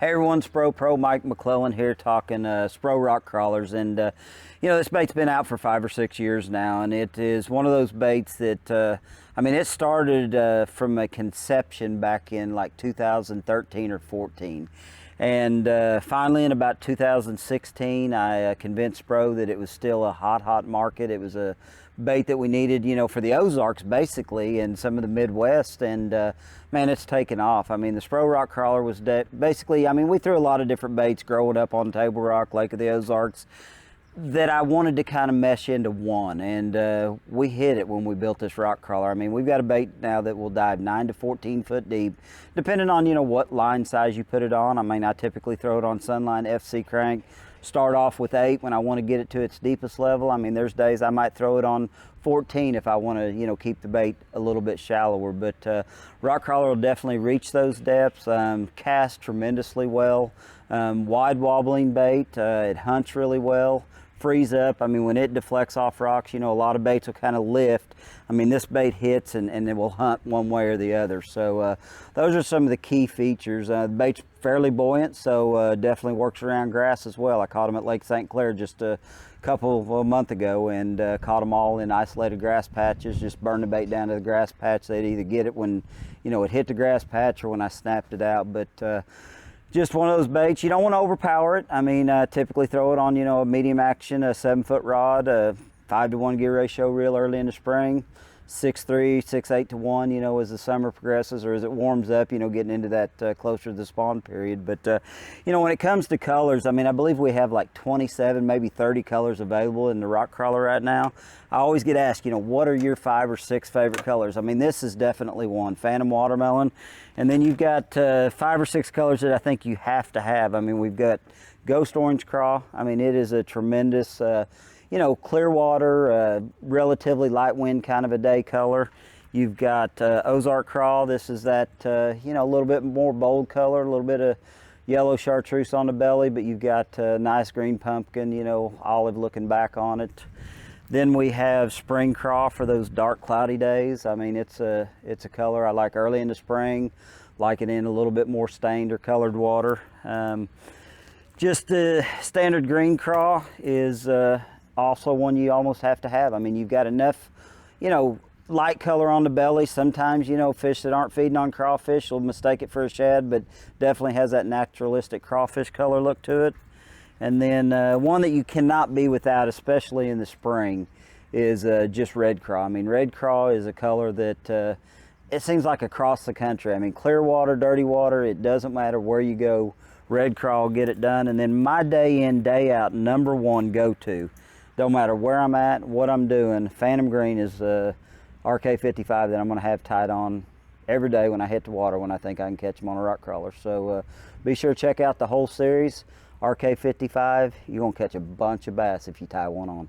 Hey everyone, SPRO Pro Mike McClelland here talking SPRO Rkcrawlers, and you know, this bait's been out for 5 or 6 years now, and it is one of those baits that I mean, it started from a conception back in like 2013 or 14, and finally in about 2016 I convinced SPRO that it was still a hot market. It was a bait that we needed, you know, for the Ozarks basically, and some of the Midwest, and man, it's taken off. I mean, the SPRO Rkcrawler was basically, I mean, we threw a lot of different baits growing up on Table Rock, Lake of the Ozarks, that I wanted to kind of mesh into one, and we hit it when we built this Rkcrawler. I mean, we've got a bait now that will dive 9 to 14 foot deep, depending on, you know, what line size you put it on. I mean, I typically throw it on Sunline FC crank, start off with 8 when I want to get it to its deepest level. I mean, there's days I might throw it on 14 if I want to, you know, keep the bait a little bit shallower. But Rkcrawler will definitely reach those depths. Casts tremendously well. Wide wobbling bait. It hunts really well. Frees up. I mean, when it deflects off rocks, you know, a lot of baits will kind of lift. I mean, this bait hits and it will hunt one way or the other. So those are some of the key features. The bait's fairly buoyant, so definitely works around grass as well. I caught him at Lake St. Clair just a month ago, and caught them all in isolated grass patches. Just burn the bait down to the grass patch. They'd either get it when, you know, it hit the grass patch or when I snapped it out. But just one of those baits. You don't want to overpower it. I mean, typically throw it on, you know, a medium action, a 7-foot rod, a 5-to-1 gear ratio reel early in the spring, 6-3, 6-8 to 1, you know, as the summer progresses or as it warms up, you know, getting into that closer to the spawn period. But, you know, when it comes to colors, I mean, I believe we have like 27, maybe 30 colors available in the Rkcrawler right now. I always get asked, you know, what are your 5 or 6 favorite colors? I mean, this is definitely one, Phantom Watermelon. And then you've got 5 or 6 colors that I think you have to have. I mean, we've got Ghost Orange Craw. I mean, it is a tremendous, you know, clear water, relatively light wind kind of a day color. You've got Ozark Craw. This is that, you know, a little bit more bold color, a little bit of yellow chartreuse on the belly, but you've got nice green pumpkin, you know, olive looking back on it. Then we have Spring Craw for those dark, cloudy days. I mean, it's a color I like early in the spring, like it in a little bit more stained or colored water. Just the standard green craw is also one you almost have to have. I mean, you've got enough, you know, light color on the belly. Sometimes, you know, fish that aren't feeding on crawfish will mistake it for a shad, but definitely has that naturalistic crawfish color look to it. And then one that you cannot be without, especially in the spring, is just red craw. I mean, red craw is a color that it seems like across the country. I mean, clear water, dirty water, it doesn't matter where you go, red craw will get it done. And then my day in, day out, #1 go-to, don't matter where I'm at, what I'm doing, Phantom Green is RK55 that I'm going to have tied on every day when I hit the water when I think I can catch them on a Rkcrawler. So be sure to check out the whole series. RK55, you're going to catch a bunch of bass if you tie one on.